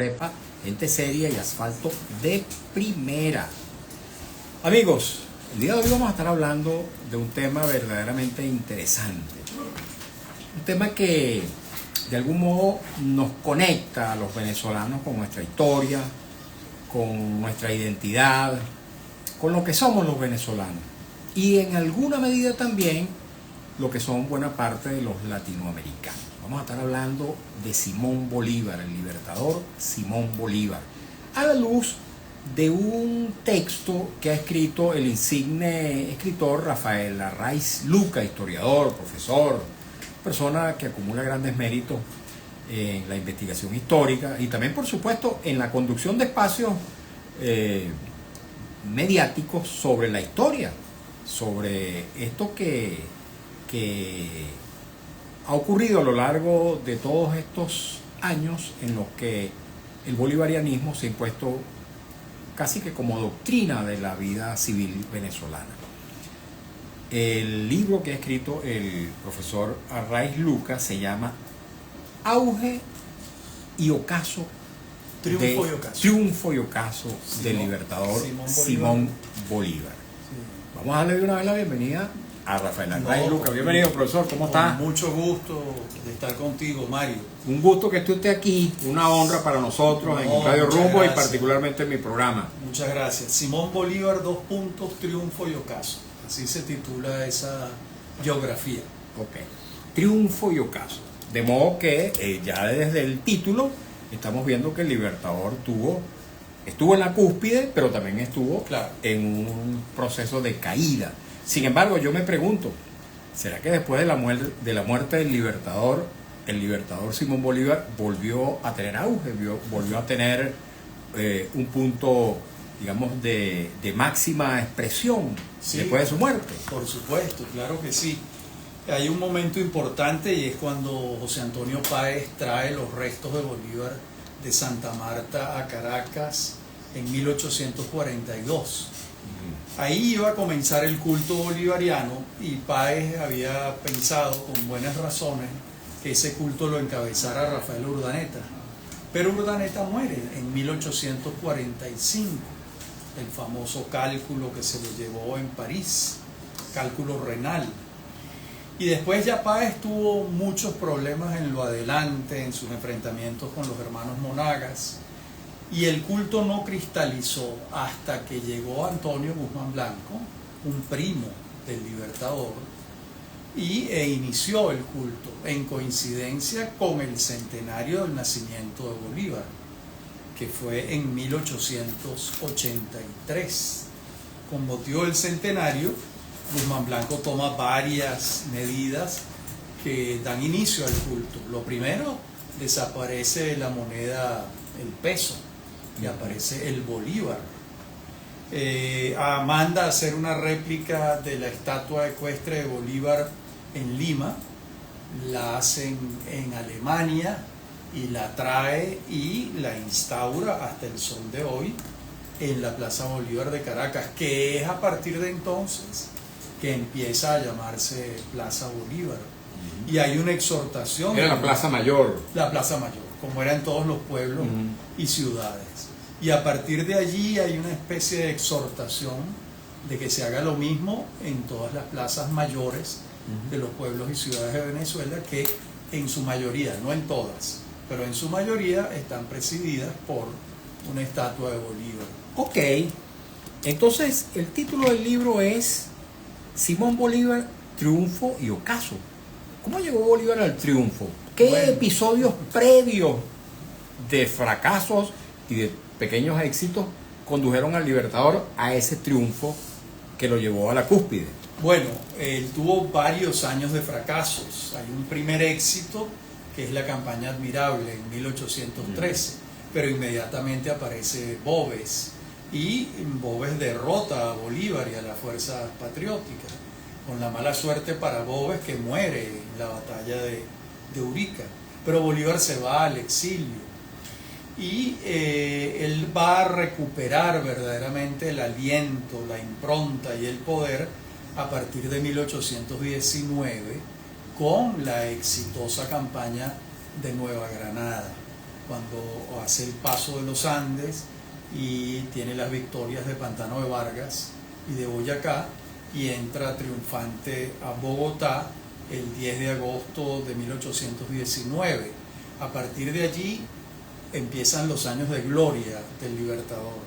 Prepa, gente seria y asfalto de primera. Amigos, el día de hoy vamos a estar hablando de un tema verdaderamente interesante. Un tema que de algún modo nos conecta a los venezolanos con nuestra historia, con nuestra identidad, con lo que somos los venezolanos. Y en alguna medida también lo que son buena parte de los latinoamericanos. Vamos a estar hablando de Simón Bolívar, el libertador Simón Bolívar, a la luz de un texto que ha escrito el insigne escritor Rafael Arraiz Luca, historiador, profesor, persona que acumula grandes méritos en la investigación histórica y también, por supuesto, en la conducción de espacios mediáticos sobre la historia, sobre esto que ha ocurrido a lo largo de todos estos años en los que el bolivarianismo se ha impuesto casi que como doctrina de la vida civil venezolana. El libro que ha escrito el profesor Arraiz Luca se llama Auge y Ocaso, Triunfo y Ocaso del libertador Simón Bolívar. Sí. Vamos a darle de una vez la bienvenida a Rafael Arraiz Luca. Bienvenido, profesor, ¿cómo está? Mucho gusto de estar contigo, Mario. Un gusto que esté usted aquí, una honra para nosotros en Radio Rumbo y particularmente en mi programa. Muchas gracias. Simón Bolívar, Triunfo y Ocaso. Así se titula esa biografía. Ok, Triunfo y Ocaso. De modo que ya desde el título estamos viendo que el libertador estuvo en la cúspide, pero también estuvo en un proceso de caída. Sin embargo, yo me pregunto, ¿será que después de la muerte del libertador, el libertador Simón Bolívar volvió a tener auge, volvió a tener un punto, digamos, de máxima expresión después de su muerte? Por supuesto, claro que sí. Hay un momento importante y es cuando José Antonio Páez trae los restos de Bolívar de Santa Marta a Caracas en 1842. Ahí iba a comenzar el culto bolivariano y Páez había pensado con buenas razones que ese culto lo encabezara Rafael Urdaneta. Pero Urdaneta muere en 1845, el famoso cálculo que se lo llevó en París, cálculo renal. Y después ya Páez tuvo muchos problemas en lo adelante, en sus enfrentamientos con los hermanos Monagas, y el culto no cristalizó hasta que llegó Antonio Guzmán Blanco, un primo del libertador, e inició el culto en coincidencia con el centenario del nacimiento de Bolívar, que fue en 1883. Con motivo del centenario, Guzmán Blanco toma varias medidas que dan inicio al culto. Lo primero, desaparece la moneda, el peso, y aparece el bolívar. Manda a hacer una réplica de la estatua ecuestre de Bolívar en Lima, la hacen en Alemania y la trae y la instaura hasta el sol de hoy en la Plaza Bolívar de Caracas, que es a partir de entonces que empieza a llamarse Plaza Bolívar. Y hay una exhortación. Era la Plaza Mayor. La Plaza Mayor, como era en todos los pueblos y ciudades. Y a partir de allí hay una especie de exhortación de que se haga lo mismo en todas las plazas mayores de los pueblos y ciudades de Venezuela, que en su mayoría, no en todas, pero en su mayoría están presididas por una estatua de Bolívar. Ok, entonces el título del libro es Simón Bolívar, Triunfo y Ocaso. ¿Cómo llegó Bolívar al triunfo? ¿Qué episodios previos de fracasos y de pequeños éxitos condujeron al libertador a ese triunfo que lo llevó a la cúspide? Bueno, él tuvo varios años de fracasos. Hay un primer éxito que es la campaña admirable en 1813, pero inmediatamente aparece Boves y Boves derrota a Bolívar y a las fuerzas patrióticas, con la mala suerte para Boves que muere en la batalla de Urica. Pero Bolívar se va al exilio y él va a recuperar verdaderamente el aliento, la impronta y el poder a partir de 1819 con la exitosa campaña de Nueva Granada. cuando hace el paso de los Andes y tiene las victorias de Pantano de Vargas y de Boyacá, y entra triunfante a Bogotá el 10 de agosto de 1819. A partir de allí empiezan los años de gloria del Libertador.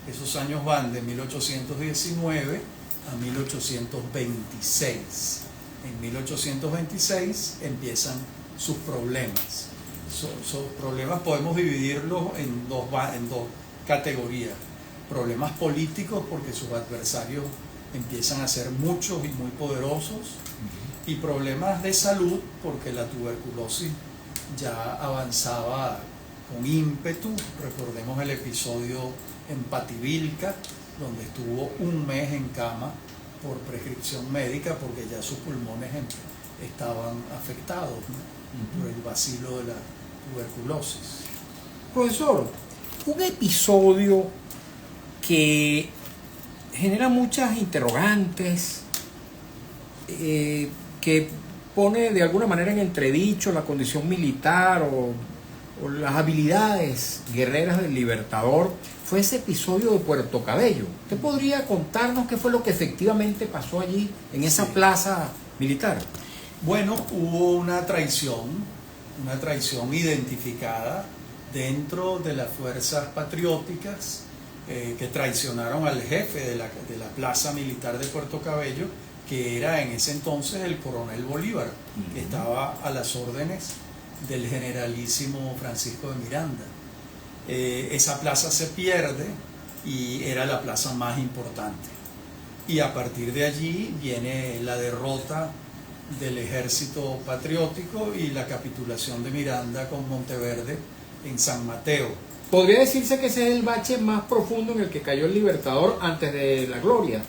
Esos años van de 1819 a 1826. En 1826 empiezan sus problemas. Sus problemas podemos dividirlos en dos categorías. Problemas políticos, porque sus adversarios empiezan a ser muchos y muy poderosos, y problemas de salud, porque la tuberculosis ya avanzaba con ímpetu. Recordemos el episodio en Pativilca, donde estuvo un mes en cama por prescripción médica, porque ya sus pulmones estaban afectados, ¿no?, por el bacilo de la tuberculosis. Profesor, un episodio que genera muchas interrogantes, que pone de alguna manera en entredicho la condición militar o las habilidades guerreras del Libertador, fue ese episodio de Puerto Cabello. ¿Usted podría contarnos qué fue lo que efectivamente pasó allí en esa plaza militar? Bueno, hubo una traición identificada dentro de las fuerzas patrióticas, que traicionaron al jefe de la plaza militar de Puerto Cabello, que era en ese entonces el coronel Bolívar, que estaba a las órdenes del generalísimo Francisco de Miranda. Esa plaza se pierde y era la plaza más importante. Y a partir de allí viene la derrota del ejército patriótico y la capitulación de Miranda con Monteverde en San Mateo. ¿Podría decirse que ese es el bache más profundo en el que cayó el Libertador antes de la gloria?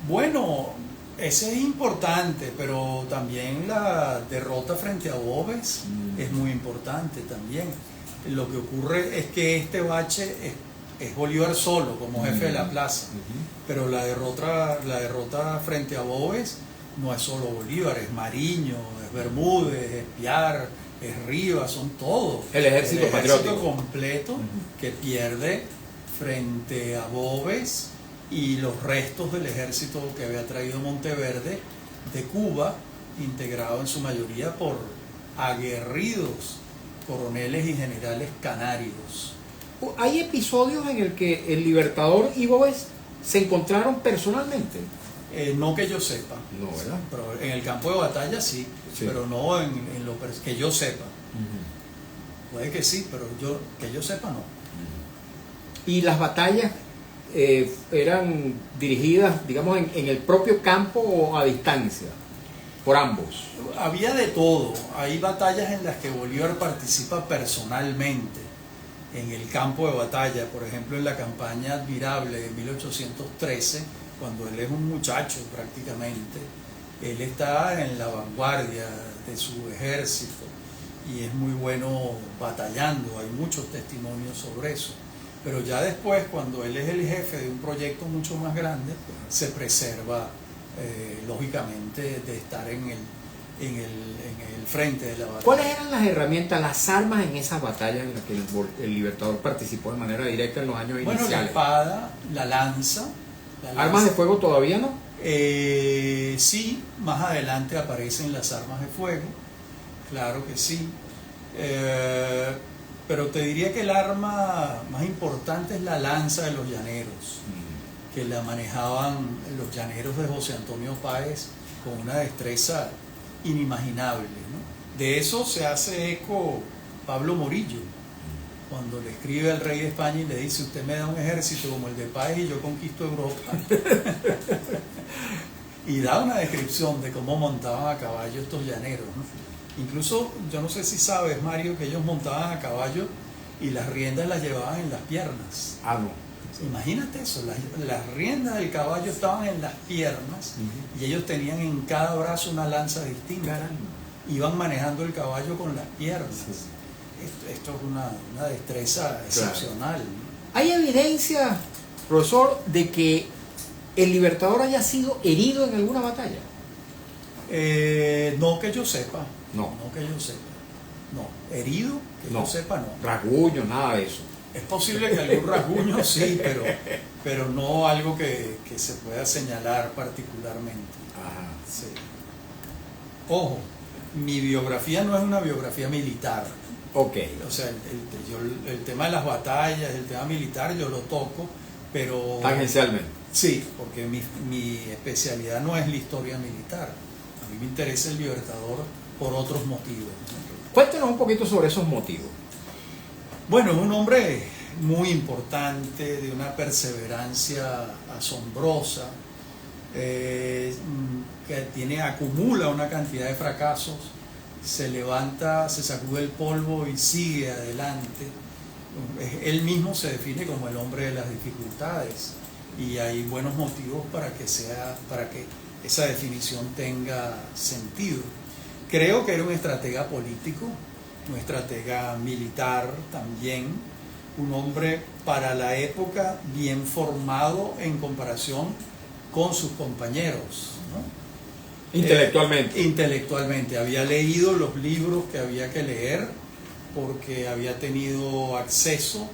Bueno, ese es importante, pero también la derrota frente a Boves es muy importante también. Lo que ocurre es que este bache es Bolívar solo como jefe de la plaza, pero la derrota frente a Boves no es solo Bolívar, es Mariño, es Bermúdez, es Piar, es Rivas, son todos. El ejército patriótico completo que pierde frente a Boves y los restos del ejército que había traído Monteverde de Cuba, integrado en su mayoría por aguerridos coroneles y generales canarios. ¿Hay episodios en el que el Libertador y Boves se encontraron personalmente? No que yo sepa. No, ¿verdad? Pero en el campo de batalla sí, pero no en lo que yo sepa. Puede que sí, pero que yo sepa no. ¿Y las batallas eran dirigidas, digamos, en el propio campo o a distancia? Por ambos. Había de todo. Hay batallas en las que Bolívar participa personalmente en el campo de batalla. Por ejemplo, en la campaña admirable de 1813, cuando él es un muchacho prácticamente, él está en la vanguardia de su ejército y es muy bueno batallando. Hay muchos testimonios sobre eso. Pero ya después, cuando él es el jefe de un proyecto mucho más grande, se preserva lógicamente de estar en el frente de la batalla. ¿Cuáles eran las herramientas, las armas en esas batallas en las que el Libertador participó de manera directa en los años iniciales? Bueno, la espada, la lanza. ¿Armas de fuego todavía no? Sí, más adelante aparecen las armas de fuego, claro que sí. Pero te diría que el arma más importante es la lanza de los llaneros, que la manejaban los llaneros de José Antonio Páez con una destreza inimaginable, ¿no? De eso se hace eco Pablo Morillo, cuando le escribe al rey de España y le dice: usted me da un ejército como el de Páez y yo conquisto Europa. Y da una descripción de cómo montaban a caballo estos llaneros, ¿no? Incluso, yo no sé si sabes, Mario, que ellos montaban a caballo y las riendas las llevaban en las piernas. Ah, no. Imagínate eso, las riendas del caballo estaban en las piernas y ellos tenían en cada brazo una lanza distinta. Iban manejando el caballo con las piernas. Esto es una destreza excepcional. ¿Hay evidencia, profesor, de que el Libertador haya sido herido en alguna batalla? No que yo sepa. No que yo sepa. No, herido, que No. yo sepa, no. Rasguño, nada de eso. Es posible que algún rasguño sí, pero no algo que se pueda señalar particularmente. Ajá. Sí. Ojo, mi biografía no es una biografía militar. Ok. O sea, el tema de las batallas, el tema militar, yo lo toco, pero... Tangencialmente. Sí, porque mi especialidad no es la historia militar. A mí me interesa el Libertador por otros motivos. Cuéntanos un poquito sobre esos motivos. Bueno, es un hombre muy importante, de una perseverancia asombrosa, que acumula una cantidad de fracasos, se levanta, se sacude el polvo y sigue adelante. Él mismo se define como el hombre de las dificultades y hay buenos motivos para que esa definición tenga sentido. Creo que era un estratega político, un estratega militar también, un hombre para la época bien formado en comparación con sus compañeros, ¿no? Intelectualmente. Intelectualmente. Había leído los libros que había que leer porque había tenido acceso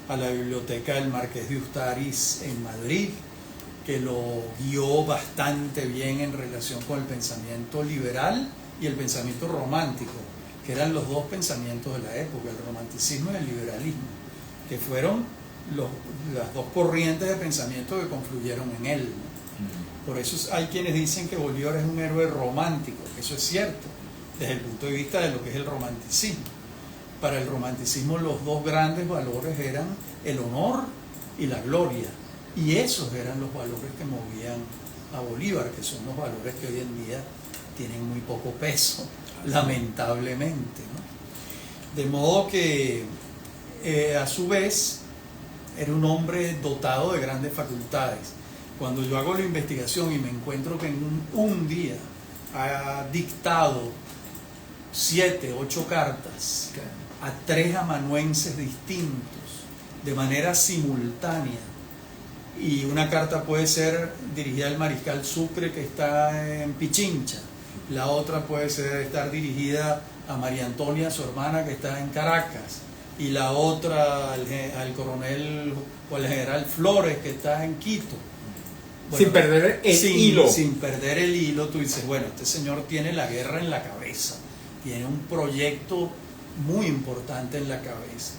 a la biblioteca del Marqués de Ustaris en Madrid, que lo guió bastante bien en relación con el pensamiento liberal y el pensamiento romántico, que eran los dos pensamientos de la época, el romanticismo y el liberalismo, que fueron las dos corrientes de pensamiento que confluyeron en él. Por eso hay quienes dicen que Bolívar es un héroe romántico, que eso es cierto, desde el punto de vista de lo que es el romanticismo. Para el romanticismo los dos grandes valores eran el honor y la gloria, y esos eran los valores que movían a Bolívar, que son los valores que hoy en día tienen muy poco peso, lamentablemente, ¿no? De modo que a su vez era un hombre dotado de grandes facultades. Cuando yo hago la investigación y me encuentro que en un día ha dictado 7, 8 cartas a 3 amanuenses distintos de manera simultánea, y una carta puede ser dirigida al mariscal Sucre, que está en Pichincha, la otra puede estar dirigida a María Antonia, su hermana, que está en Caracas, y la otra al coronel o al general Flores, que está en Quito. Bueno, sin perder el hilo. Sin perder el hilo, tú dices, bueno, este señor tiene la guerra en la cabeza, tiene un proyecto muy importante en la cabeza.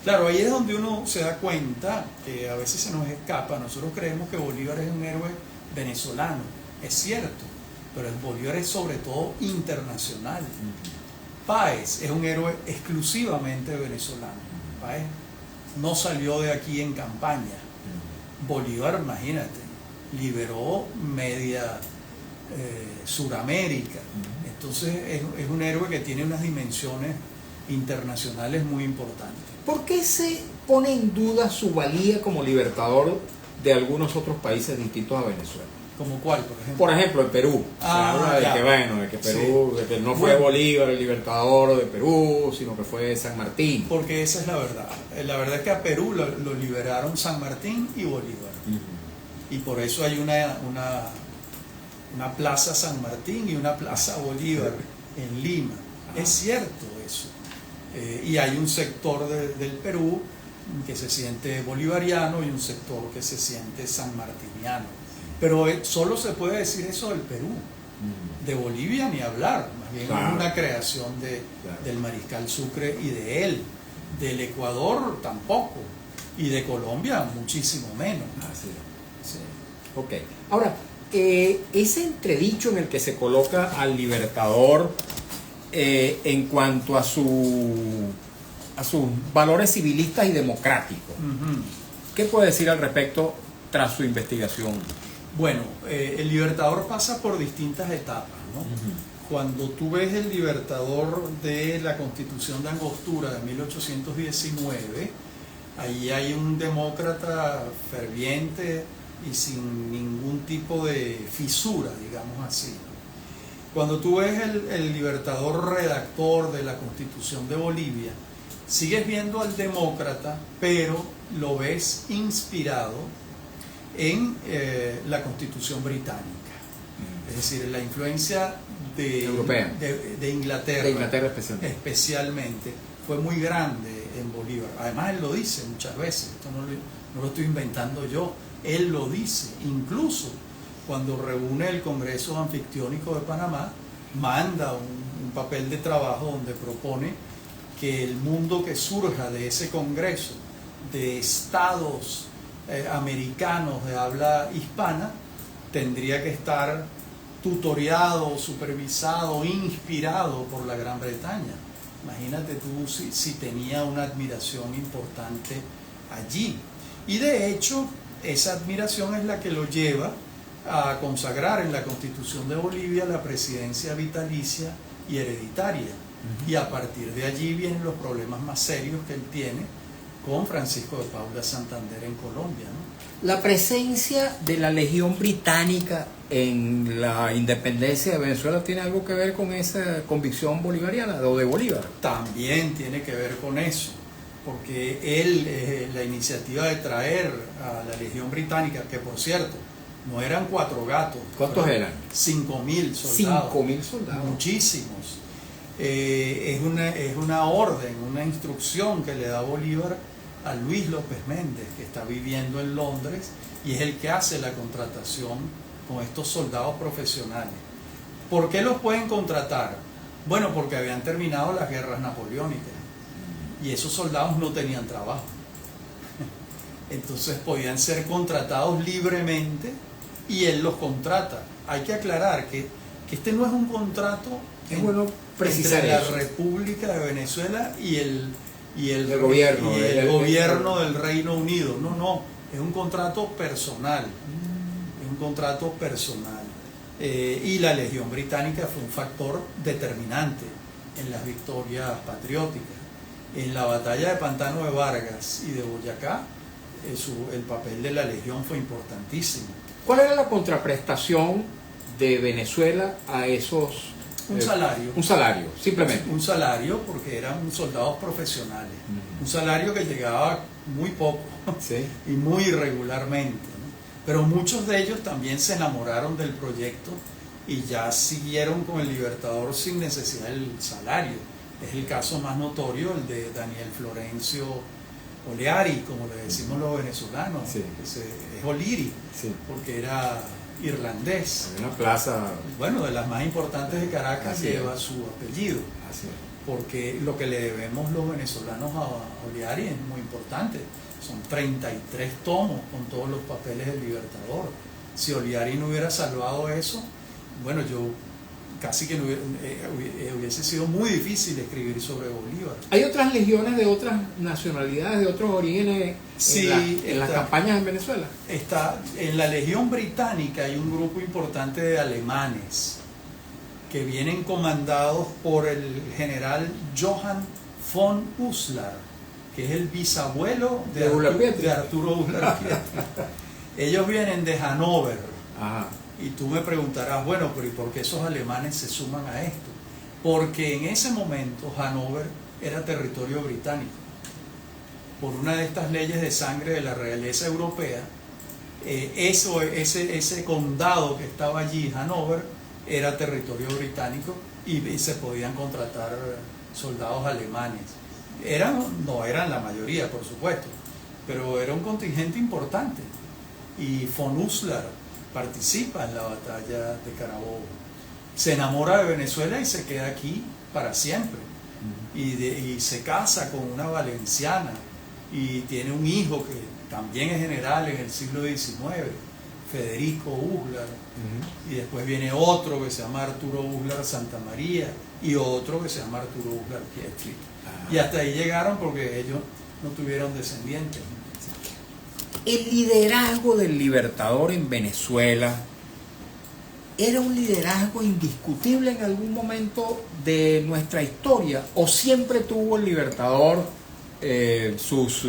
Claro, ahí es donde uno se da cuenta que a veces se nos escapa. Nosotros creemos que Bolívar es un héroe venezolano, es cierto, pero el Bolívar es sobre todo internacional. Páez es un héroe exclusivamente venezolano. Páez no salió de aquí en campaña. Bolívar, imagínate, liberó media Suramérica. Entonces es un héroe que tiene unas dimensiones internacionales muy importantes. ¿Por qué se pone en duda su valía como libertador de algunos otros países distintos a Venezuela? ¿Como cuál, por ejemplo? Por ejemplo, en Perú. Se habla de que, bueno, de que Perú, de que no fue Bolívar el libertador de Perú, sino que fue San Martín. Porque esa es la verdad. La verdad es que a Perú lo liberaron San Martín y Bolívar. Y por eso hay una plaza San Martín y una plaza Bolívar en Lima. Es cierto eso. Y hay un sector del Perú que se siente bolivariano y un sector que se siente sanmartiniano. Pero solo se puede decir eso del Perú. De Bolivia ni hablar, más bien es una creación del mariscal Sucre y de él. Del Ecuador tampoco, y de Colombia muchísimo menos. Sí. Ok. Ahora, ese entredicho en el que se coloca al libertador en cuanto a sus valores civilistas y democráticos, ¿qué puede decir al respecto tras su investigación? Bueno, el Libertador pasa por distintas etapas, ¿no? Cuando tú ves el Libertador de la Constitución de Angostura de 1819, ahí hay un demócrata ferviente y sin ningún tipo de fisura, digamos así. Cuando tú ves el Libertador redactor de la Constitución de Bolivia, sigues viendo al demócrata, pero lo ves inspirado en la Constitución británica. Es decir, la influencia europea, de Inglaterra, especialmente, fue muy grande en Bolívar. Además, él lo dice muchas veces, esto no lo estoy inventando yo, él lo dice. Incluso cuando reúne el Congreso Anfictiónico de Panamá, manda un papel de trabajo donde propone que el mundo que surja de ese Congreso, de estados americanos de habla hispana, tendría que estar tutoriado, supervisado, inspirado por la Gran Bretaña. Imagínate tú si tenía una admiración importante allí. Y de hecho, esa admiración es la que lo lleva a consagrar en la Constitución de Bolivia la presidencia vitalicia y hereditaria. Y a partir de allí vienen los problemas más serios que él tiene con Francisco de Paula Santander en Colombia, ¿no? La presencia de la Legión Británica en la independencia de Venezuela tiene algo que ver con esa convicción bolivariana o de Bolívar. También tiene que ver con eso, porque él, la iniciativa de traer a la Legión Británica, que por cierto, no eran 4 gatos. ¿Cuántos eran? 5.000 soldados. 5.000 soldados. Muchísimos. Es una orden, una instrucción que le da Bolívar a Luis López Méndez, que está viviendo en Londres, y es el que hace la contratación con estos soldados profesionales. ¿Por qué los pueden contratar? Bueno, porque habían terminado las guerras napoleónicas y esos soldados no tenían trabajo. Entonces podían ser contratados libremente y él los contrata. Hay que aclarar que este no es un contrato entre la República de Venezuela y el gobierno del Reino Unido. No, es un contrato personal. Es un contrato personal. Y la Legión Británica fue un factor determinante en las victorias patrióticas. En la batalla de Pantano de Vargas y de Boyacá, el papel de la Legión fue importantísimo. ¿Cuál era la contraprestación de Venezuela a esos? Un salario. Un salario, simplemente. Un salario porque eran soldados profesionales. Un salario que llegaba muy poco, sí, y muy irregularmente, ¿no? Pero muchos de ellos también se enamoraron del proyecto y ya siguieron con el Libertador sin necesidad del salario. Es el caso más notorio, el de Daniel Florencio Oleari, como le decimos los venezolanos. Sí. Es Oliri, sí, porque era irlandés. Hay una plaza, bueno, de las más importantes de Caracas, lleva su apellido. Así es. Porque lo que le debemos los venezolanos a Oleari es muy importante. Son 33 tomos con todos los papeles del Libertador. Si Oleari no hubiera salvado eso, bueno, yo casi que no hubiese sido muy difícil escribir sobre Bolívar. ¿Hay otras legiones de otras nacionalidades, de otros orígenes, sí, en las campañas en Venezuela? En la Legión Británica hay un grupo importante de alemanes que vienen comandados por el general Johann von Uslar, que es el bisabuelo de Arturo Uslar Pietri. Ellos vienen de Hannover. Ajá. Y tú me preguntarás, bueno, pero ¿y por qué esos alemanes se suman a esto? Porque en ese momento Hannover era territorio británico. Por una de estas leyes de sangre de la realeza europea, ese condado que estaba allí, Hannover, era territorio británico y se podían contratar soldados alemanes. No eran la mayoría, por supuesto, pero era un contingente importante. Y von Uslar participa en la batalla de Carabobo, se enamora de Venezuela y se queda aquí para siempre, y se casa con una valenciana y tiene un hijo que también es general en el siglo XIX, Federico Uslar, y después viene otro que se llama Arturo Uslar Santamaría y otro que se llama Arturo Uslar Pietri, y hasta ahí llegaron porque ellos no tuvieron descendientes. El liderazgo del Libertador en Venezuela era un liderazgo indiscutible en algún momento de nuestra historia, o siempre tuvo el Libertador sus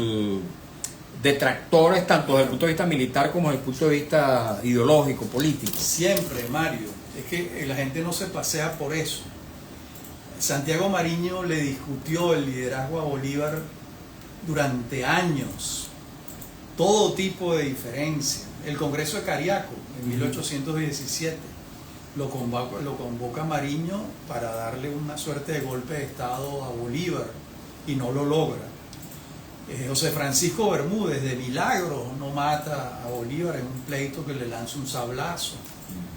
detractores tanto desde el punto de vista militar como desde el punto de vista ideológico, político. Siempre, Mario. Es que la gente no se pasea por eso. Santiago Mariño le discutió el liderazgo a Bolívar durante años. Todo tipo de diferencia. El Congreso de Cariaco, en 1817, lo convoca Mariño para darle una suerte de golpe de estado a Bolívar y no lo logra. José Francisco Bermúdez de milagro no mata a Bolívar en un pleito que le lanza un sablazo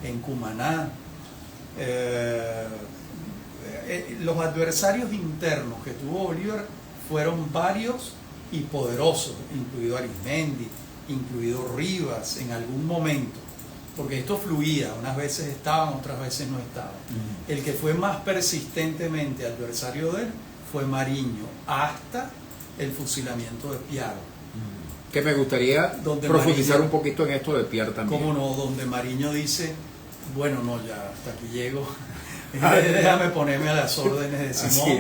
en Cumaná. Los adversarios internos que tuvo Bolívar fueron varios y poderosos, incluido Arismendi, incluido Rivas en algún momento, porque esto fluía, unas veces estaban, otras veces no estaban. El que fue más persistentemente adversario de él fue Mariño, hasta el fusilamiento de Piar. Que me gustaría profundizar un poquito en esto de Piar también. Cómo no, donde Mariño dice, bueno, no, ya hasta aquí llego, déjame ponerme a las órdenes de Simón,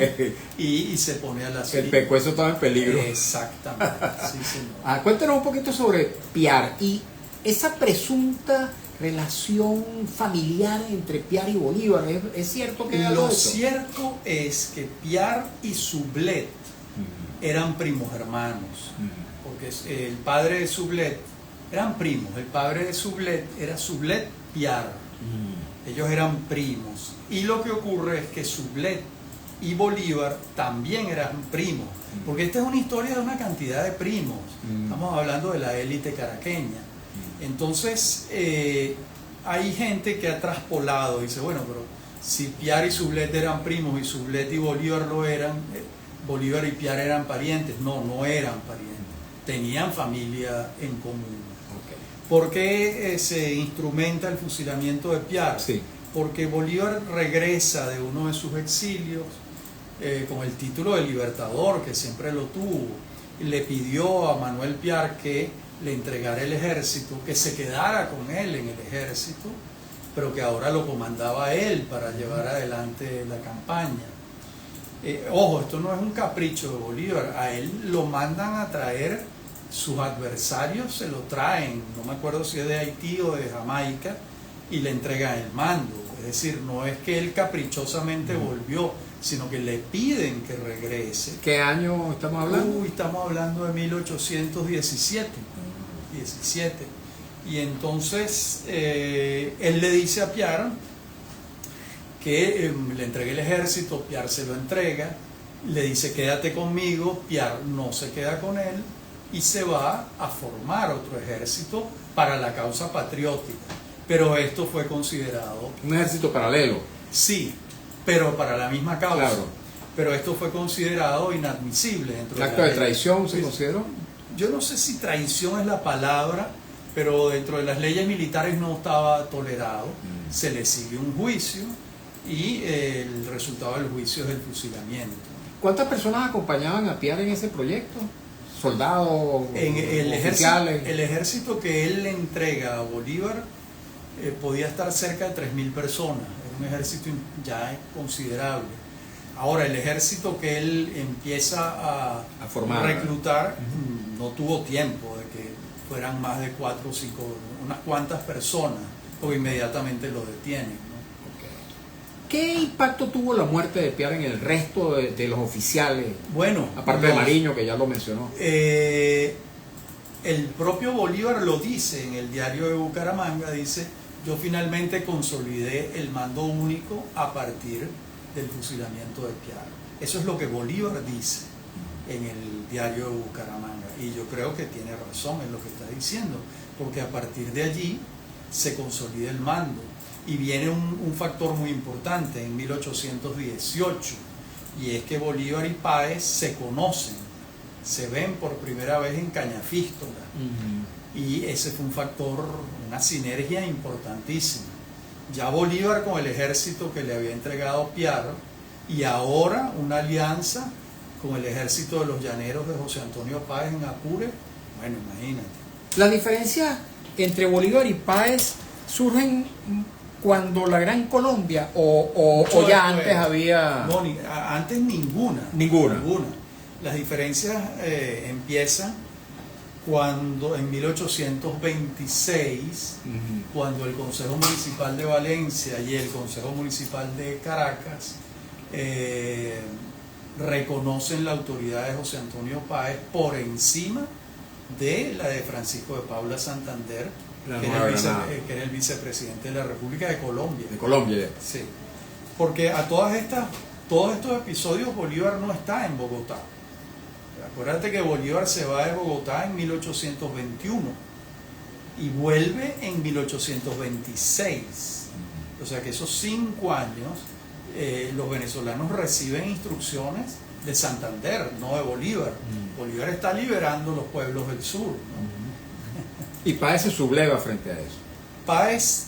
y se pone a las... El pescuezo estaba en peligro. Exactamente, sí, señor. Cuéntanos un poquito sobre Piar y esa presunta relación familiar entre Piar y Bolívar. ¿Es cierto que lo cierto es que Piar y Sublet eran primos hermanos, porque el padre de Sublet eran primos, el padre de Sublet era Sublet Piar, ellos eran primos, y lo que ocurre es que Sublet y Bolívar también eran primos, porque esta es una historia de una cantidad de primos, estamos hablando de la élite caraqueña. Entonces hay gente que ha traspolado y dice, bueno, pero si Piar y Sublet eran primos y Sublet y Bolívar lo eran, Bolívar y Piar eran parientes. No, no eran parientes, tenían familia en común. ¿Por qué se instrumenta el fusilamiento de Piar? Sí. Porque Bolívar regresa de uno de sus exilios con el título de libertador, que siempre lo tuvo, y le pidió a Manuel Piar que le entregara el ejército, que se quedara con él en el ejército, pero que ahora lo comandaba él para llevar adelante la campaña. Ojo, esto no es un capricho de Bolívar, a él lo mandan a traer, sus adversarios se lo traen, no me acuerdo si es de Haití o de Jamaica, y le entregan el mando. Es decir, no es que él caprichosamente volvió, sino que le piden que regrese. ¿Qué año estamos hablando? Estamos hablando de 1817. Y entonces él le dice a Piar que le entregue el ejército, Piar se lo entrega, le dice quédate conmigo, Piar no se queda con él y se va a formar otro ejército para la causa patriótica. Pero esto fue considerado... Un ejército paralelo. Sí, pero para la misma causa. Claro. Pero esto fue considerado inadmisible dentro ¿El acto de traición se consideró? Yo no sé si traición es la palabra, pero dentro de las leyes militares no estaba tolerado. Se le sigue un juicio y el resultado del juicio es el fusilamiento. ¿Cuántas personas acompañaban a Piar en ese proyecto? ¿Soldados? Oficiales. El ejército que él le entrega a Bolívar podía estar cerca de 3.000 personas. Era un ejército ya considerable. Ahora, el ejército que él empieza a formar, reclutar no tuvo tiempo de que fueran más de 4 o 5, unas cuantas personas, porque inmediatamente lo detienen, ¿no? ¿Qué impacto tuvo la muerte de Piar en el resto de los oficiales? Bueno, aparte de Mariño, que ya lo mencionó. El propio Bolívar lo dice en el diario de Bucaramanga, dice, yo finalmente consolidé el mando único a partir del fusilamiento de Piar. Eso es lo que Bolívar dice en el diario de Bucaramanga, y yo creo que tiene razón en lo que está diciendo, porque a partir de allí se consolida el mando, y viene un factor muy importante en 1818, y es que Bolívar y Páez se conocen, se ven por primera vez en Cañafístola, y ese fue un factor, una sinergia importantísima. Ya Bolívar con el ejército que le había entregado Piar, y ahora una alianza con el ejército de los llaneros de José Antonio Páez en Apure. Bueno, imagínate. La diferencia entre Bolívar y Páez surgen cuando la Gran Colombia o ya antes había... No, antes ninguna. Las diferencias empiezan cuando en 1826, cuando el Consejo Municipal de Valencia y el Consejo Municipal de Caracas reconocen la autoridad de José Antonio Páez por encima de la de Francisco de Paula Santander que era el vicepresidente de la República de Colombia. De Colombia. Sí. Porque a todos estos episodios Bolívar no está en Bogotá. Acuérdate que Bolívar se va de Bogotá en 1821 y vuelve en 1826. O sea que esos 5 años los venezolanos reciben instrucciones de Santander, no de Bolívar. Bolívar está liberando los pueblos del sur, ¿no? Y Páez se subleva frente a eso. Páez,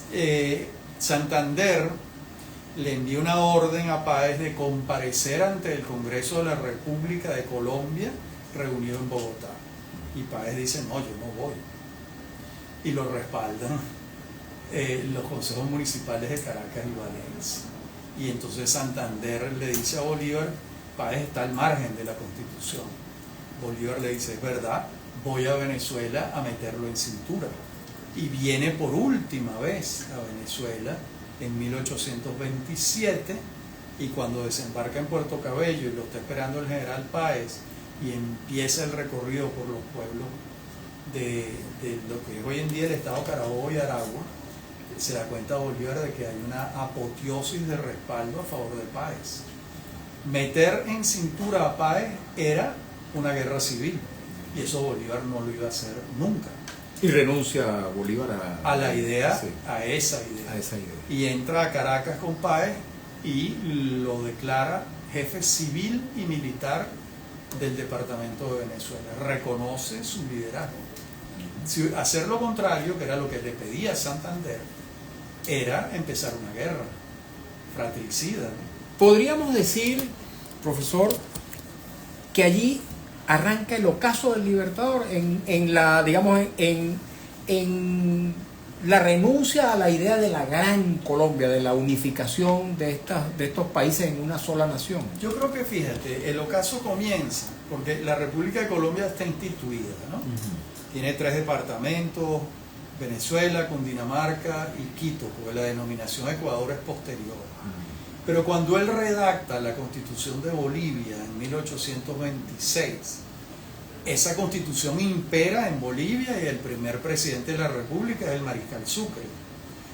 Santander le envía una orden a Páez de comparecer ante el Congreso de la República de Colombia reunido en Bogotá. Y Páez dice, no, yo no voy. Y lo respaldan los consejos municipales de Caracas y Valencia. Y entonces Santander le dice a Bolívar, Páez está al margen de la Constitución. Bolívar le dice, es verdad, voy a Venezuela a meterlo en cintura. Y viene por última vez a Venezuela en 1827, y cuando desembarca en Puerto Cabello y lo está esperando el general Páez y empieza el recorrido por los pueblos de lo que es hoy en día el estado Carabobo y Aragua, se da cuenta Bolívar de que hay una apoteosis de respaldo a favor de Páez. Meter en cintura a Páez era una guerra civil, y eso Bolívar no lo iba a hacer nunca. Y renuncia a Bolívar a la idea, sí, a esa idea. a esa idea. Y entra a Caracas con Páez y lo declara jefe civil y militar del departamento de Venezuela. Reconoce su liderazgo. Si hacer lo contrario, que era lo que le pedía Santander, era empezar una guerra fratricida, ¿no? Podríamos decir, profesor, que allí arranca el ocaso del Libertador en la, digamos, en la renuncia a la idea de la gran Colombia, de la unificación de estos países en una sola nación. Yo creo que, fíjate, el ocaso comienza porque la República de Colombia está instituida, ¿no? Tiene 3 departamentos, Venezuela, Cundinamarca y Quito, porque la denominación Ecuador es posterior. Pero cuando él redacta la Constitución de Bolivia en 1826, esa Constitución impera en Bolivia y el primer presidente de la República es el Mariscal Sucre.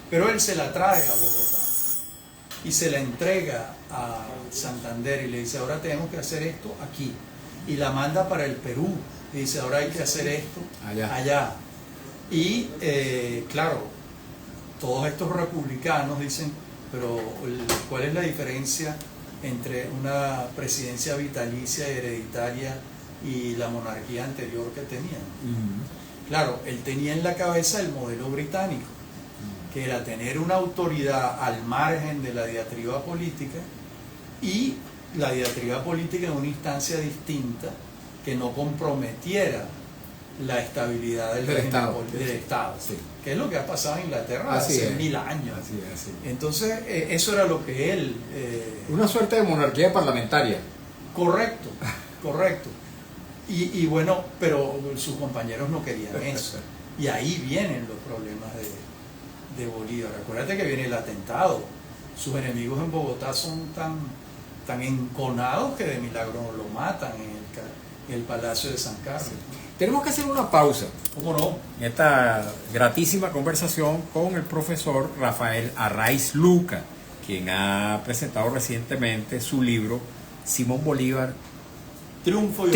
Pero él se la trae a Bogotá y se la entrega a Santander y le dice, ahora tenemos que hacer esto aquí. Y la manda para el Perú y dice, ahora hay que hacer esto allá. Y claro, todos estos republicanos dicen, pero ¿cuál es la diferencia entre una presidencia vitalicia y hereditaria y la monarquía anterior que tenían? Claro, él tenía en la cabeza el modelo británico, que era tener una autoridad al margen de la diatriba política, y la diatriba política en una instancia distinta que no comprometiera la estabilidad del Estado, sí, que es lo que ha pasado en Inglaterra hace 1000 años. Así es. Entonces, eso era lo que él... una suerte de monarquía parlamentaria. Correcto. Y bueno, pero sus compañeros no querían eso. Y ahí vienen los problemas de Bolívar. Acuérdate que viene el atentado. Sus enemigos en Bogotá son tan enconados que de milagro lo matan en el Palacio de San Carlos. Sí. Tenemos que hacer una pausa. ¿Cómo no? En esta gratísima conversación con el profesor Rafael Arraiz Luca, quien ha presentado recientemente su libro Simón Bolívar, Triunfo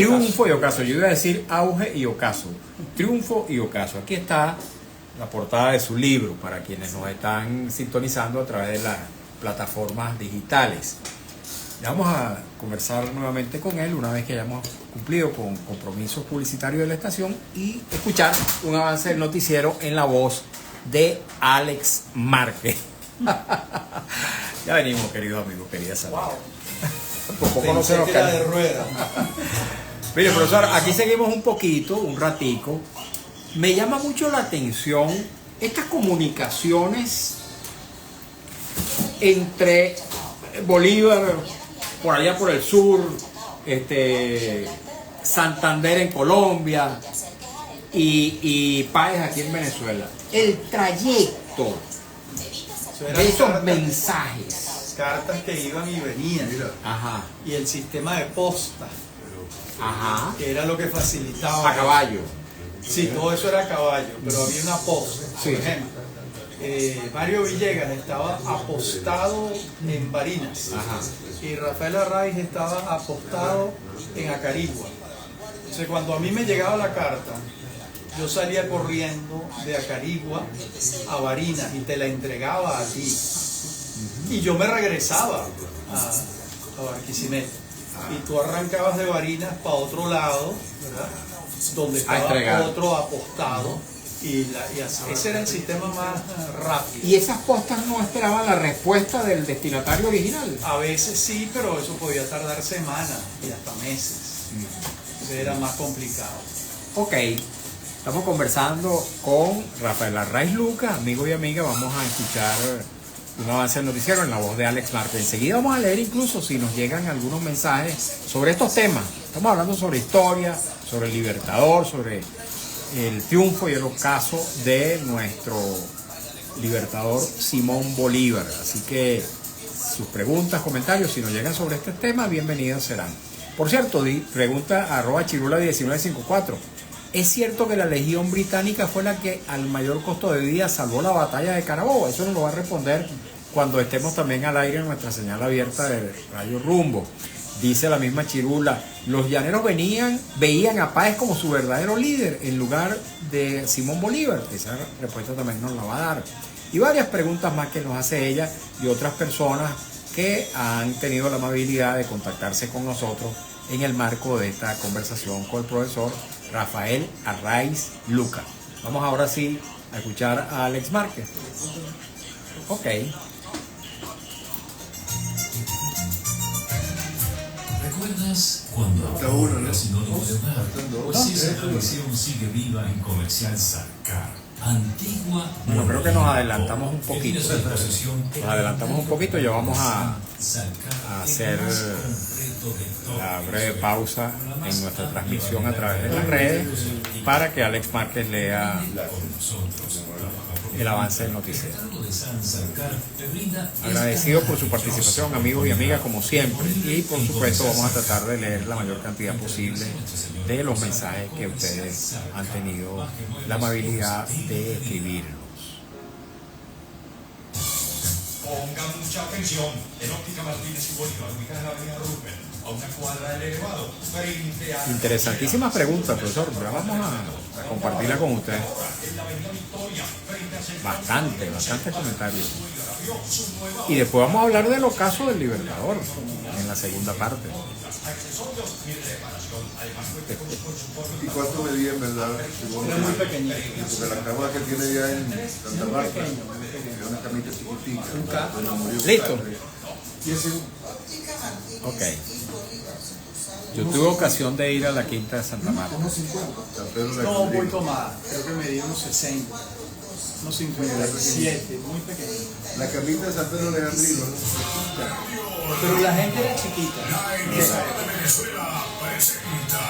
y Ocaso. Yo iba a decir Auge y Ocaso. Triunfo y Ocaso. Aquí está la portada de su libro para quienes nos están sintonizando a través de las plataformas digitales. Vamos a conversar nuevamente con él una vez que hayamos cumplido con compromisos publicitarios de la estación y escuchar un avance del noticiero en la voz de Alex Márquez. Ya venimos, queridos amigos, queridas amigas. Wow. Pensé que era de rueda. Mire, profesor, aquí seguimos un ratico. Me llama mucho la atención estas comunicaciones entre Bolívar por allá por el sur, Santander en Colombia y Páez aquí en Venezuela. El trayecto de esos mensajes. Cartas que iban y venían. Ajá. Y el sistema de posta. Ajá. Que era lo que facilitaba. A caballo. Sí, todo eso era a caballo, pero había una posta, Sí. por ejemplo. Mario Villegas estaba apostado en Barinas. Ajá. Y Rafael Arraiz estaba apostado en Acarigua. Entonces, cuando a mí me llegaba la carta, yo salía corriendo de Acarigua a Barinas y te la entregaba a ti. Y yo me regresaba a Barquisimeto. Y tú arrancabas de Barinas para otro lado, ¿verdad? Donde entregar. estaba otro apostado. Y así. Ese era el sistema más rápido. ¿Y esas postas no esperaban la respuesta del destinatario original? A veces sí, pero eso podía tardar semanas y hasta meses. Entonces era más complicado. Ok, estamos conversando con Rafael Arraiz Lucas, amigo y amiga. Vamos a escuchar un avance del noticiero en la voz de Alex Márquez. Enseguida vamos a leer incluso si nos llegan algunos mensajes sobre estos temas. Estamos hablando sobre historia, sobre el Libertador, sobre el triunfo y el ocaso de nuestro Libertador Simón Bolívar. Así que sus preguntas, comentarios, si nos llegan sobre este tema, bienvenidas serán. Por cierto, pregunta @chirula1954. ¿Es cierto que la Legión Británica fue la que al mayor costo de vida salvó la batalla de Carabobo? Eso nos lo va a responder cuando estemos también al aire en nuestra señal abierta de Radio Rumbo. Dice la misma Chirula, los llaneros veían a Páez como su verdadero líder en lugar de Simón Bolívar. Esa respuesta también nos la va a dar. Y varias preguntas más que nos hace ella y otras personas que han tenido la amabilidad de contactarse con nosotros en el marco de esta conversación con el profesor Rafael Arraiz Lucas. Vamos ahora sí a escuchar a Alex Márquez. Ok. ¿Recuerdas cuando era sinónimo de hogar? Pues esa tradición sigue viva en Comercial Sarcar. Antigua. Bueno, creo que nos adelantamos un poquito. Nos adelantamos un poquito, ya vamos a hacer la breve pausa en nuestra transmisión a través de las redes para que Alex Márquez lea el avance del noticiero. Agradecido por su participación, amigos y amigas, como siempre, y por supuesto vamos a tratar de leer la mayor cantidad posible de los mensajes que ustedes han tenido la amabilidad de escribirnos. Pongan mucha atención. En Óptica Martínez y Bolívar, ubicada en la avenida Rubén, a una cuadra del elevado, frente a... Interesantísimas preguntas, profesor. Ya vamos a compartirla con ustedes. Bastantes comentarios. Y después vamos a hablar del ocaso del Libertador en la segunda parte. ¿Y cuánto medía en verdad? Era muy pequeñito. Porque la cama que tiene ya en Santa Marta era una camita chiquitita. ¿Listo? Y ese, Ok. Yo tuve ocasión de ir a la Quinta de Santa Marta. San Pedro de no, un Alcalá. poquito más. Creo que medía unos 60. Unos 57. Muy pequeño. La camita de San Pedro de Alcalá. Pero la gente era chiquita. de Venezuela presenta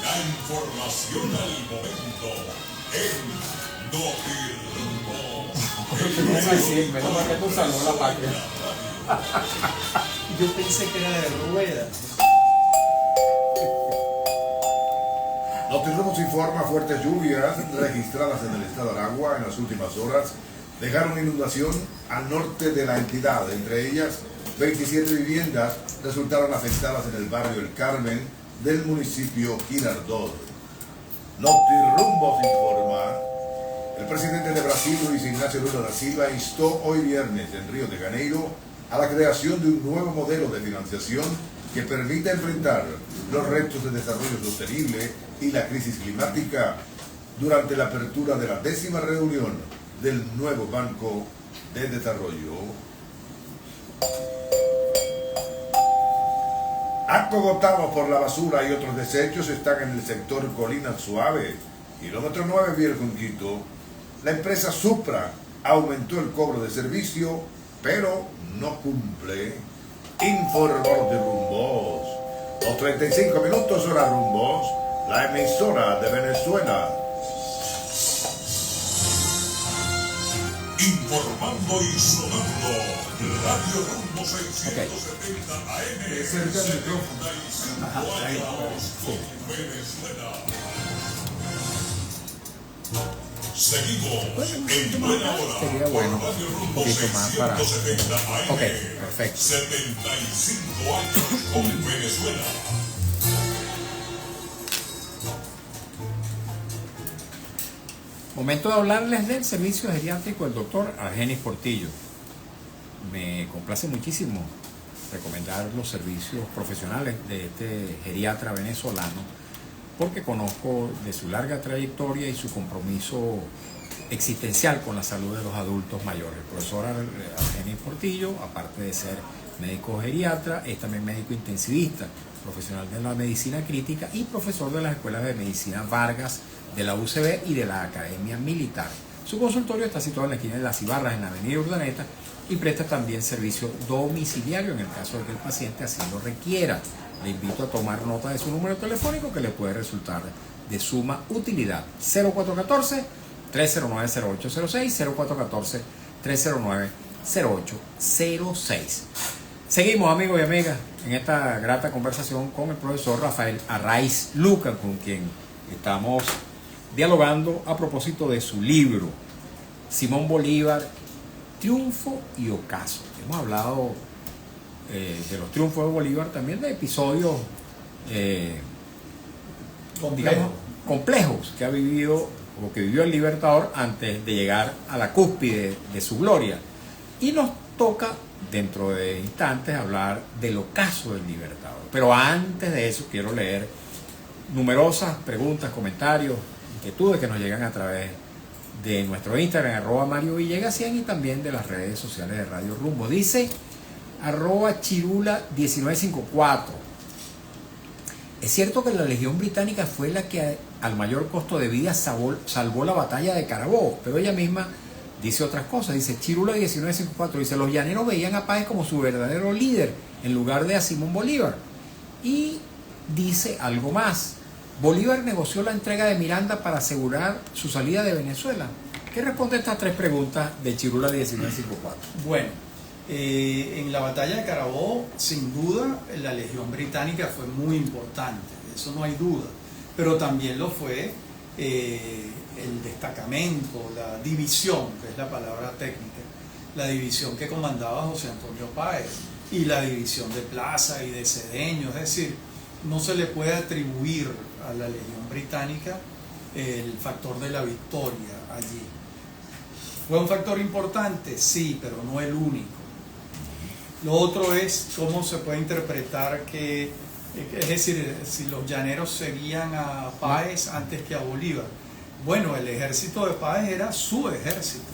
la información al momento en Notirumbo. Yo pensé que era de ruedas. Notirumbo informa fuertes lluvias registradas en el estado de Aragua en las últimas horas dejaron inundación al norte de la entidad. Entre ellas, 27 viviendas resultaron afectadas en el barrio El Carmen del municipio Girardot. Notirumbo informa. El presidente de Brasil, Luis Ignacio Lula da Silva, instó hoy viernes en Río de Janeiro a la creación de un nuevo modelo de financiación que permita enfrentar los retos de desarrollo sostenible y la crisis climática durante la apertura de la 10ª reunión del nuevo Banco de Desarrollo. Acogotados por la basura y otros desechos están en el sector Colina Suave, kilómetro 9 Vierconquito. La empresa Supra aumentó el cobro de servicio, pero no cumple. Informó de Rumbos. Los 35 minutos hora Rumbos, la emisora de Venezuela. Informando y sonando. Radio Rumbo 670 AM. Cerca del micrófono. Venezuela. Seguimos en Buena Hora. Sería bueno por Radio un Rumbo poquito más para... 670 AM. Ok, perfecto. 75 años con Venezuela. Momento de hablarles del servicio geriátrico del doctor Argenis Portillo. Me complace muchísimo recomendar los servicios profesionales de este geriatra venezolano porque conozco de su larga trayectoria y su compromiso existencial con la salud de los adultos mayores. El profesor Argenis Portillo, aparte de ser médico geriatra, es también médico intensivista, profesional de la medicina crítica y profesor de las escuelas de medicina Vargas, de la UCB y de la Academia Militar. Su consultorio está situado en la esquina de Las Ibarras, en la avenida Urdaneta, y presta también servicio domiciliario en el caso de que el paciente así lo requiera. Le invito a tomar nota de su número telefónico que le puede resultar de suma utilidad. 0414-309-0806, 0414-309-0806. Seguimos, amigos y amigas, en esta grata conversación con el profesor Rafael Arraiz Luca, con quien estamos dialogando a propósito de su libro, Simón Bolívar, Triunfo y Ocaso. Hemos hablado de los triunfos de Bolívar, también de episodios digamos, complejos que ha vivido o que vivió el Libertador antes de llegar a la cúspide de su gloria. Y nos toca dentro de instantes hablar del ocaso del Libertador. Pero antes de eso quiero leer numerosas preguntas, comentarios, inquietudes que nos llegan a través de nuestro Instagram, @MarioVillegas100, y también de las redes sociales de Radio Rumbo. Dice @Chirula1954. Es cierto que la Legión Británica fue la que al mayor costo de vida salvó la batalla de Carabobo, pero ella misma dice otras cosas. Dice Chirula1954, dice: los llaneros veían a Páez como su verdadero líder en lugar de a Simón Bolívar. Y dice algo más: Bolívar negoció la entrega de Miranda para asegurar su salida de Venezuela. ¿Qué responde a estas tres preguntas de Chirula 1954? Bueno, en la batalla de Carabobo, sin duda, la Legión Británica fue muy importante, eso no hay duda, pero también lo fue el destacamento, la división, que es la palabra técnica, la división que comandaba José Antonio Páez, y la división de Plaza y de Cedeño. Es decir, no se le puede atribuir a la Legión Británica el factor de la victoria allí. ¿Fue un factor importante? Sí, pero no el único. Lo otro es cómo se puede interpretar que, es decir, si los llaneros seguían a Páez antes que a Bolívar. Bueno, el ejército de Páez era su ejército.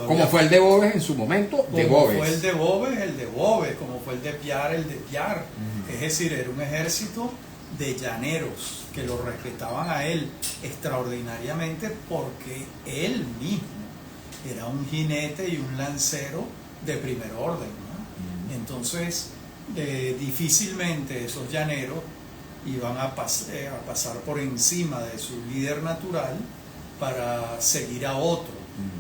Como fue el de Boves en su momento, de Boves. Como fue el de Boves, el de Boves, como fue el de Piar, el de Piar. Es decir, era un ejército de llaneros que lo respetaban a él extraordinariamente porque él mismo era un jinete y un lancero de primer orden, ¿no? Entonces, difíclmente esos llaneros iban a pasar por encima de su líder natural para seguir a otro.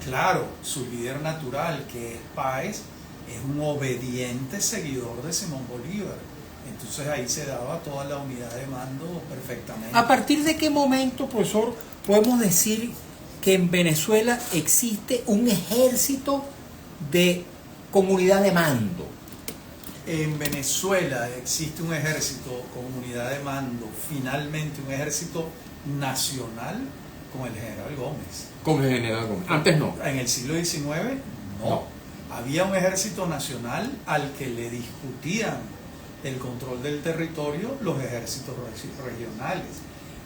Claro, su líder natural, que es Páez, es un obediente seguidor de Simón Bolívar. Entonces ahí se daba toda la unidad de mando perfectamente. ¿A partir de qué momento, profesor, podemos decir que en Venezuela existe un ejército con unidad de mando? En Venezuela existe un ejército con unidad de mando, finalmente un ejército nacional con el general Gómez. Con el general Gómez. Antes no. En el siglo XIX, no. Había un ejército nacional al que le discutían el control del territorio los ejércitos regionales.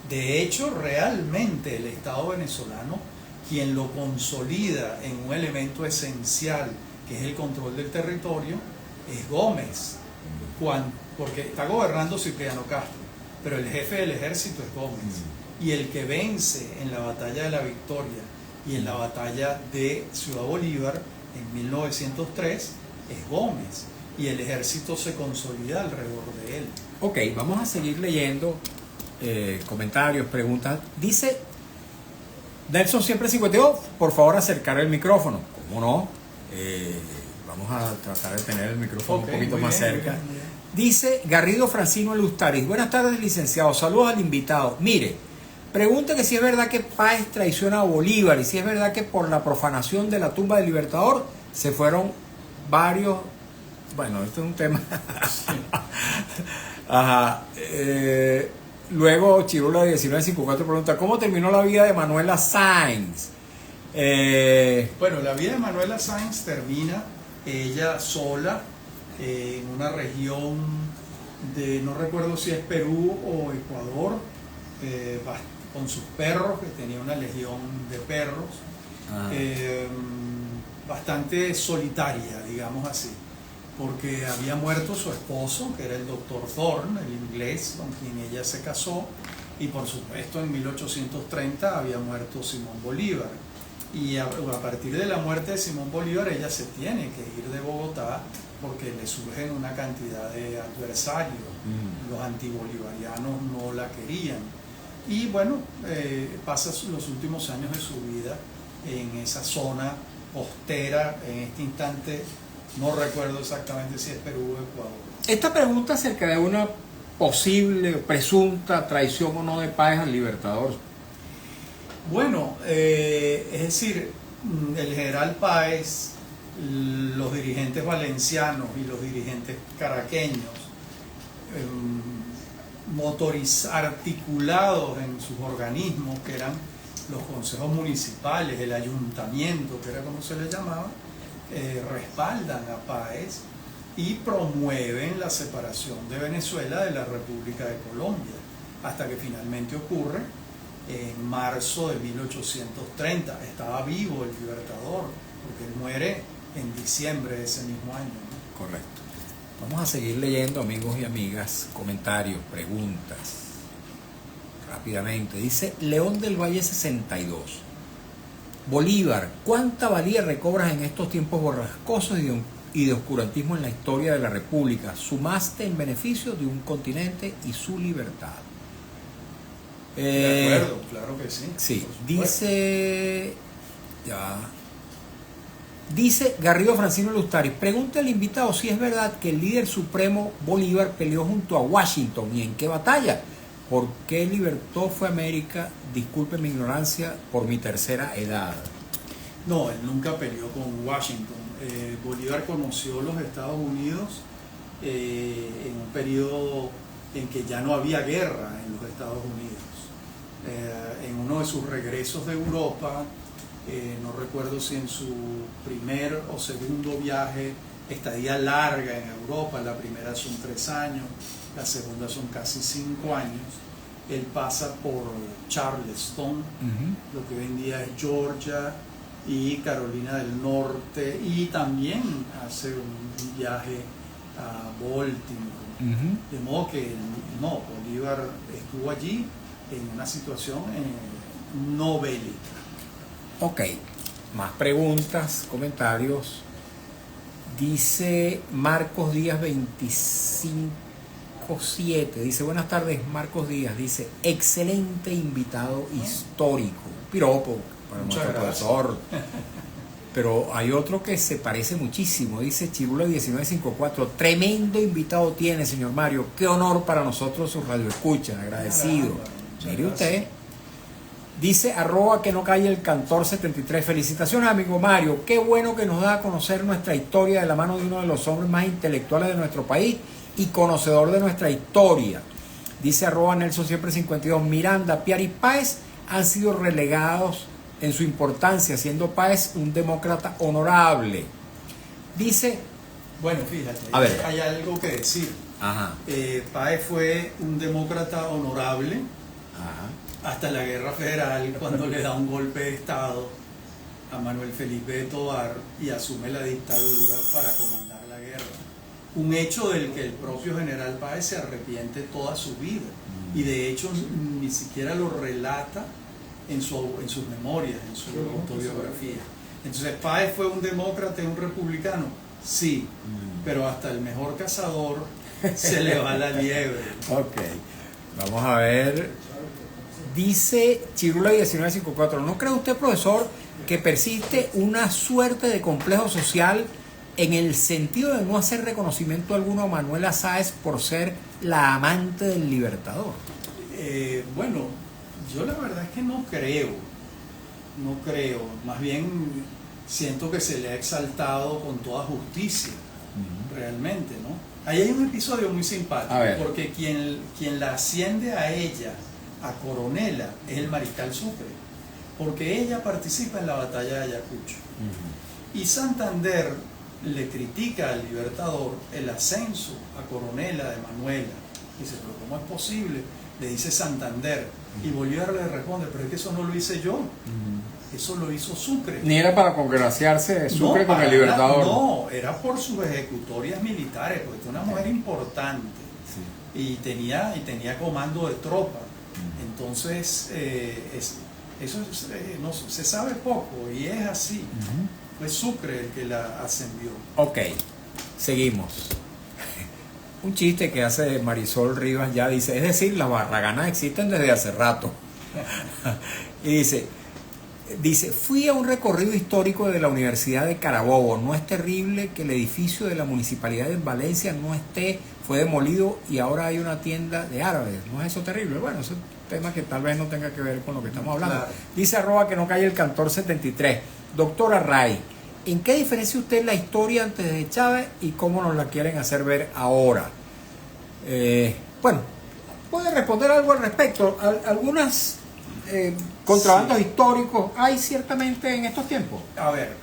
De hecho, realmente el Estado venezolano, quien lo consolida en un elemento esencial, que es el control del territorio, es Gómez, porque está gobernando Cipriano Castro, pero el jefe del ejército es Gómez. Y el que vence en la batalla de la Victoria y en la batalla de Ciudad Bolívar en 1903 es Gómez, y el ejército se consolida alrededor de él. Ok, vamos a seguir leyendo comentarios, preguntas. Dice Nelson siempre 52, por favor acercar el micrófono. ¿Cómo no? Vamos a tratar de tener el micrófono un poquito más cerca. Muy bien. Dice Garrido Francino Lustaris: buenas tardes, licenciado, saludos al invitado. Mire, Pregunta que si es verdad que Páez traiciona a Bolívar y si es verdad que por la profanación de la tumba del Libertador se fueron varios... Bueno, esto es un tema... Ajá. Luego Chirula 1954 pregunta, ¿cómo terminó la vida de Manuela Sáenz? Bueno, la vida de Manuela Sáenz termina ella sola en una región de, no recuerdo si es Perú o Ecuador, con sus perros, que tenía una legión de perros, bastante solitaria, digamos así, porque había muerto su esposo, que era el doctor Thorne, el inglés con quien ella se casó, y por supuesto en 1830 había muerto Simón Bolívar. Y a partir de la muerte de Simón Bolívar ella se tiene que ir de Bogotá porque le surgen una cantidad de adversarios. Los antibolivarianos no la querían. Y bueno, pasa los últimos años de su vida en esa zona costera. En este instante no recuerdo exactamente si es Perú o Ecuador. Esta pregunta acerca de una posible, presunta traición o no de Páez al Libertador. Bueno, es decir, el general Páez, los dirigentes valencianos y los dirigentes caraqueños, articulados en sus organismos, que eran los consejos municipales, el ayuntamiento, que era como se le llamaba, respaldan a Páez y promueven la separación de Venezuela de la República de Colombia, hasta que finalmente ocurre en marzo de 1830. Estaba vivo el Libertador, porque él muere en diciembre de ese mismo año, ¿no? Correcto. Vamos a seguir leyendo, amigos y amigas, comentarios, preguntas. Rápidamente. Dice León del Valle 62. Bolívar, ¿cuánta valía recobras en estos tiempos borrascosos y de oscurantismo en la historia de la República? Sumaste en beneficio de un continente y su libertad. De acuerdo, claro que sí. Sí, dice Garrido Francino Lustari, pregunta al invitado si es verdad que el líder supremo Bolívar peleó junto a Washington y en qué batalla. ¿Por qué libertó fue América? Disculpe mi ignorancia por mi tercera edad. No, él nunca peleó con Washington. Bolívar conoció los Estados Unidos en un periodo en que ya no había guerra en los Estados Unidos. En uno de sus regresos de Europa, no recuerdo si en su primer o segundo viaje, estadía larga en Europa, la primera son 3 años, la segunda son casi 5 años, él pasa por Charleston, lo que hoy en día es Georgia y Carolina del Norte, y también hace un viaje a Baltimore, de modo que no, Bolívar estuvo allí en una situación no bélica. Ok, más preguntas, comentarios. Dice Marcos Díaz 25-7, dice buenas tardes Marcos Díaz, dice excelente invitado histórico, piropo para Muchas nuestro profesor. Pero hay otro que se parece muchísimo, dice Chirula 1954, tremendo invitado tiene, señor Mario, qué honor para nosotros su radio escucha, agradecido. Mire usted, dice @ que no calle el cantor 73, felicitaciones amigo Mario, qué bueno que nos da a conocer nuestra historia de la mano de uno de los hombres más intelectuales de nuestro país y conocedor de nuestra historia. Dice @ Nelson siempre 52, Miranda, Piar y Páez han sido relegados en su importancia, siendo Páez un demócrata honorable. Dice, bueno, fíjate, a ver, hay algo que decir. Ajá. Páez fue un demócrata honorable. Ajá. Hasta la Guerra Federal, cuando le da un golpe de Estado a Manuel Felipe de Tovar y asume la dictadura para comandar la guerra. Un hecho del que el propio general Páez se arrepiente toda su vida y de hecho ni siquiera lo relata en sus memorias, en su autobiografía. Entonces, ¿Páez fue un demócrata y un republicano? Sí, pero hasta el mejor cazador se le va la liebre. Ok, vamos a ver. Dice Chirula 1954, ¿no cree usted, profesor, que persiste una suerte de complejo social en el sentido de no hacer reconocimiento alguno a Manuela Sáenz por ser la amante del Libertador? Bueno, Yo la verdad es que no creo, más bien siento que se le ha exaltado con toda justicia, realmente, ¿no? Ahí hay un episodio muy simpático, porque quien la asciende a ella, a coronela, es el mariscal Sucre, porque ella participa en la batalla de Ayacucho. Y Santander le critica al Libertador el ascenso a coronela de Manuela. Dice, pero ¿cómo es posible? Le dice Santander. Y Bolívar le responde, pero es que eso no lo hice yo. Eso lo hizo Sucre. Ni era para congraciarse Sucre con el Libertador. No, era por sus ejecutorias militares, porque es una mujer importante. Sí. Y tenía comando de tropa. Entonces, eso no, se sabe poco y es así. Fue Sucre el que la ascendió. Ok, seguimos. Un chiste que hace Marisol Rivas ya dice, es decir, las barraganas existen desde hace rato. Y dice, fui a un recorrido histórico de la Universidad de Carabobo. No es terrible que el edificio de la Municipalidad de Valencia no esté, fue demolido y ahora hay una tienda de árabes. ¿No es eso terrible? Bueno, es un tema que tal vez no tenga que ver con lo que estamos hablando. Claro. Dice @ que no cae el cantor 73. Doctora Ray, ¿en qué diferencia usted la historia antes de Chávez y cómo nos la quieren hacer ver ahora? Bueno, ¿puede responder algo al respecto? Algunas contrabandos históricos hay ciertamente en estos tiempos. A ver,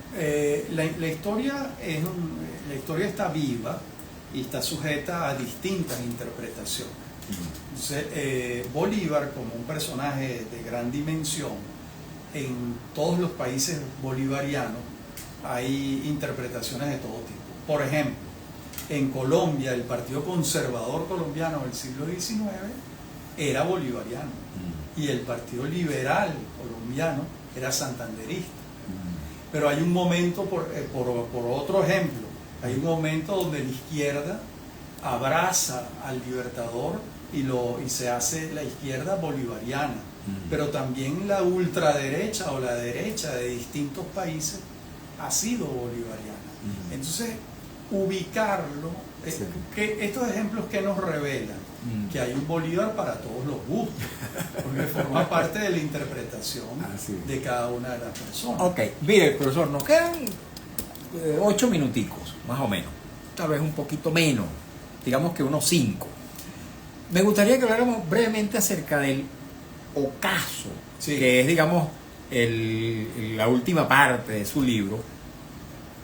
la historia está viva y está sujeta a distintas interpretaciones. Entonces, Bolívar, como un personaje de gran dimensión, en todos los países bolivarianos hay interpretaciones de todo tipo. Por ejemplo, en Colombia, el Partido Conservador Colombiano del siglo XIX era bolivariano y el Partido Liberal Colombiano era santanderista. Pero hay un momento, por otro ejemplo, hay un momento donde la izquierda abraza al Libertador y se hace la izquierda bolivariana. Pero también la ultraderecha o la derecha de distintos países ha sido bolivariana. Entonces, ubicarlo, que estos ejemplos que nos revelan que hay un Bolívar para todos los gustos, porque forma parte de la interpretación de cada una de las personas. Ok, mire, profesor, nos quedan 8 minuticos, más o menos, tal vez un poquito menos, digamos que unos 5. Me gustaría que habláramos brevemente acerca del ocaso, que es, digamos, la última parte de su libro,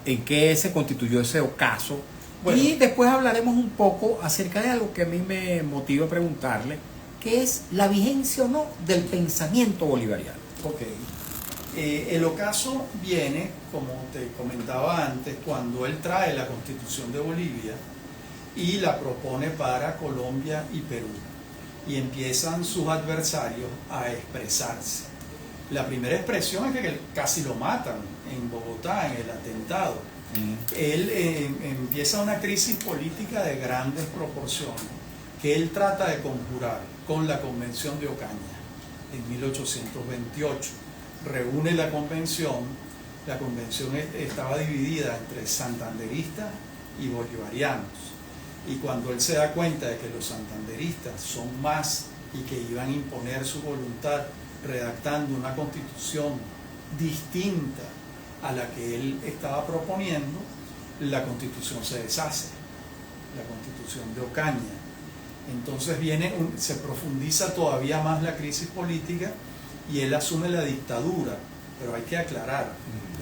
en qué se constituyó ese ocaso. Bueno, y después hablaremos un poco acerca de algo que a mí me motiva a preguntarle, que es la vigencia o no del pensamiento bolivariano. Ok. El ocaso viene, como te comentaba antes, cuando él trae la Constitución de Bolivia y la propone para Colombia y Perú. Y empiezan sus adversarios a expresarse. La primera expresión es que casi lo matan en Bogotá, en el atentado. Él empieza una crisis política de grandes proporciones que él trata de conjurar con la Convención de Ocaña en 1828. Reúne la convención estaba dividida entre santanderistas y bolivarianos. Y cuando él se da cuenta de que los santanderistas son más y que iban a imponer su voluntad redactando una constitución distinta a la que él estaba proponiendo, la constitución se deshace, la constitución de Ocaña. Entonces se profundiza todavía más la crisis política y él asume la dictadura, pero hay que aclarar,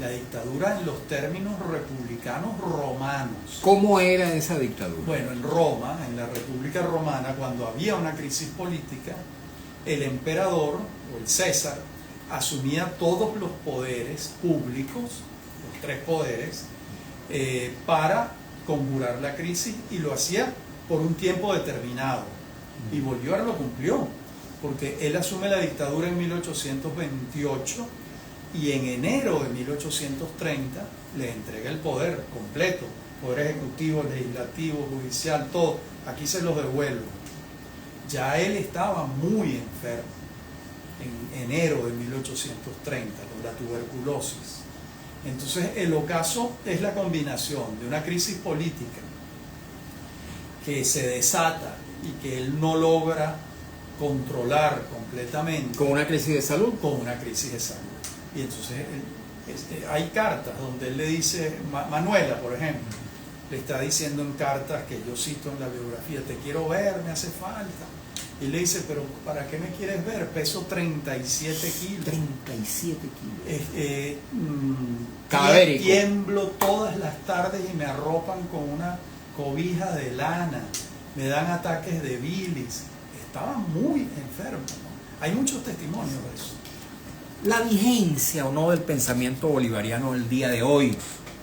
la dictadura en los términos republicanos romanos. ¿Cómo era esa dictadura? Bueno, en Roma, en la República Romana, cuando había una crisis política, el emperador o el César asumía todos los poderes públicos, los 3 poderes, para conjurar la crisis, y lo hacía por un tiempo determinado. Y Bolívar lo cumplió, porque él asume la dictadura en 1828 y en enero de 1830 le entrega el poder completo, poder ejecutivo, legislativo, judicial, todo. Aquí se los devuelvo. Ya él estaba muy enfermo en enero de 1830 con la tuberculosis. Entonces el ocaso es la combinación de una crisis política que se desata y que él no logra controlar completamente Con una crisis de salud. con una crisis de salud. Y entonces hay cartas donde él le dice, Manuela, por ejemplo, le está diciendo en cartas que yo cito en la biografía, te quiero ver, me hace falta. Y le dice, pero ¿para qué me quieres ver? Peso 37 kilos. 37 kilos. Cadavérico. Tiemblo todas las tardes y me arropan con una cobija de lana. Me dan ataques de bilis. Estaba muy enfermo, ¿no? Hay muchos testimonios de eso. La vigencia o no del pensamiento bolivariano el día de hoy.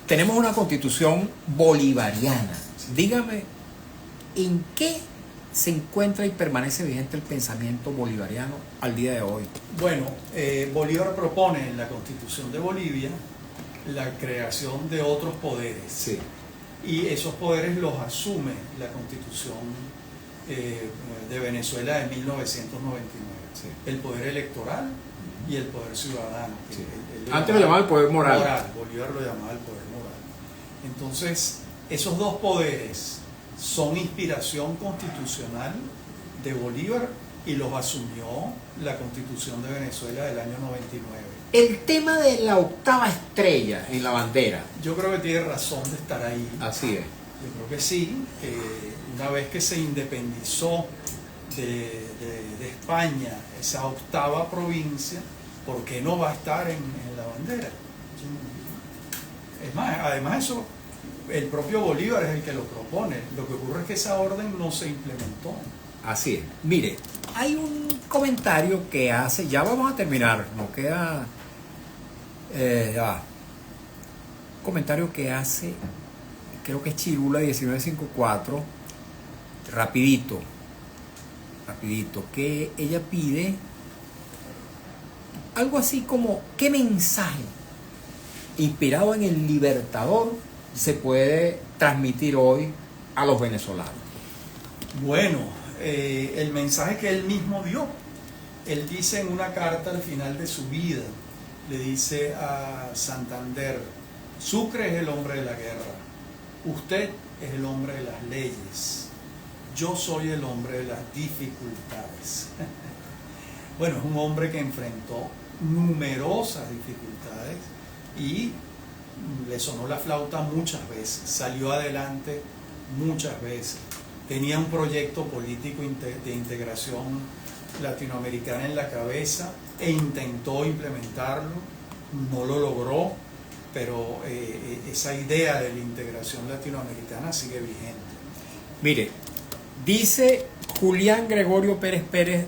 Tenemos una constitución bolivariana. Dígame, ¿en qué se encuentra y permanece vigente el pensamiento bolivariano al día de hoy? Bueno, Bolívar propone en la Constitución de Bolivia la creación de otros poderes. Sí. Y esos poderes los asume la Constitución de Venezuela de 1999. Sí. El poder electoral y el poder ciudadano. Sí. Él Antes lo llamaba el poder moral. Bolívar lo llamaba el poder moral. Entonces, esos dos poderes son inspiración constitucional de Bolívar y los asumió la Constitución de Venezuela del año 99. El tema de la octava estrella en la bandera. Yo creo que tiene razón de estar ahí. Así es. Yo creo que sí, que una vez que se independizó de España, esa octava provincia, ¿por qué no va a estar en la bandera? Es más, además eso, el propio Bolívar es el que lo propone. Lo que ocurre es que esa orden no se implementó. Así es. Mire, hay un comentario que hace, ya vamos a terminar, nos queda, ya va. Un comentario que hace, creo que es Chirula 1954, rapidito, que ella pide algo así como, ¿qué mensaje inspirado en el Libertador se puede transmitir hoy a los venezolanos? Bueno, el mensaje que él mismo dio. Él dice en una carta al final de su vida, le dice a Santander, Sucre es el hombre de la guerra, usted es el hombre de las leyes, yo soy el hombre de las dificultades. Bueno, es un hombre que enfrentó numerosas dificultades y le sonó la flauta muchas veces, salió adelante muchas veces. Tenía un proyecto político de integración latinoamericana en la cabeza e intentó implementarlo, no lo logró, pero esa idea de la integración latinoamericana sigue vigente. Mire, dice Julián Gregorio Pérez Pérez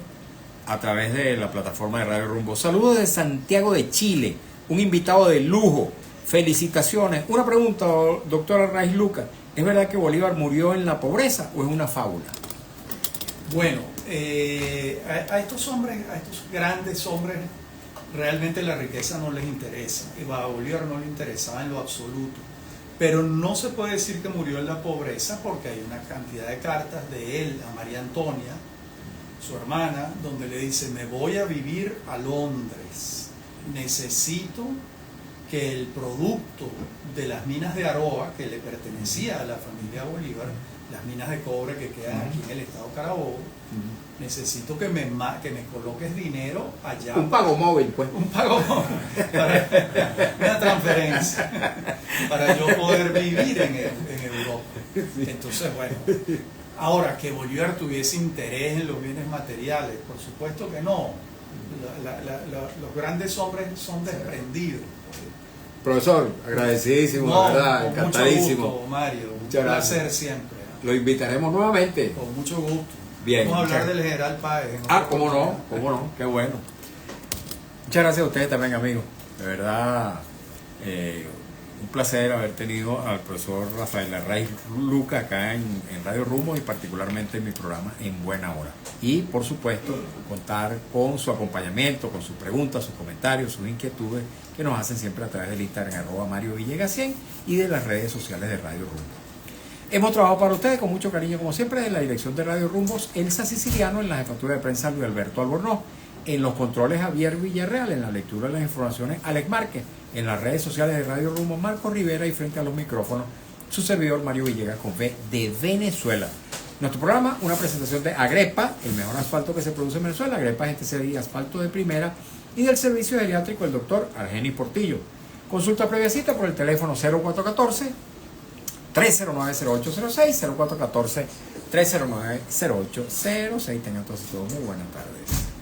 a través de la plataforma de Radio Rumbo, saludos de Santiago de Chile, un invitado de lujo, felicitaciones. Una pregunta, doctora Raiz Luca, ¿es verdad que Bolívar murió en la pobreza o es una fábula? Bueno, a estos hombres, a estos grandes hombres, realmente la riqueza no les interesa. A Bolívar no le interesaba en lo absoluto. Pero no se puede decir que murió en la pobreza porque hay una cantidad de cartas de él a María Antonia, su hermana, donde le dice, me voy a vivir a Londres. Necesito que el producto de las minas de Aroa, que le pertenecía a la familia Bolívar, las minas de cobre que quedan aquí en el estado Carabobo, necesito que me coloques dinero allá. Un pago móvil, pues. Un pago móvil, una transferencia, para yo poder vivir en Europa. Entonces, bueno, ahora que Bolívar tuviese interés en los bienes materiales, por supuesto que no. Los grandes hombres son desprendidos. Profesor, agradecidísimo, No, ¿verdad? con Encantadísimo. mucho gusto, Mario. Muchas Un gracias. placer siempre. Lo invitaremos nuevamente. Con mucho gusto. Bien, Vamos a hablar muchas- del general Páez. en Ah, otra cómo oportunidad. no, qué bueno. Muchas gracias a ustedes también, amigos. De verdad, un placer haber tenido al profesor Rafael Larraíz Luca acá en Radio Rumbo y particularmente en mi programa En Buena Hora. Y, por supuesto, contar con su acompañamiento, con sus preguntas, sus comentarios, sus inquietudes que nos hacen siempre a través del Instagram @MarioVillegas100 y de las redes sociales de Radio Rumbo. Hemos trabajado para ustedes con mucho cariño, como siempre, en la dirección de Radio Rumbos, Elsa Siciliano, en la jefatura de prensa Luis Alberto Albornoz, en los controles Javier Villarreal, en la lectura de las informaciones Alex Márquez, en las redes sociales de Radio Rumbo Marco Rivera y frente a los micrófonos su servidor Mario Villegas con V de Venezuela. Nuestro programa, una presentación de Agrepa, el mejor asfalto que se produce en Venezuela. Agrepa es y asfalto de primera, y del servicio geriátrico el doctor Argenis Portillo. Consulta previa cita por el teléfono 0414-309-0806, 0414-309-0806. Tengan todos muy buenas tardes.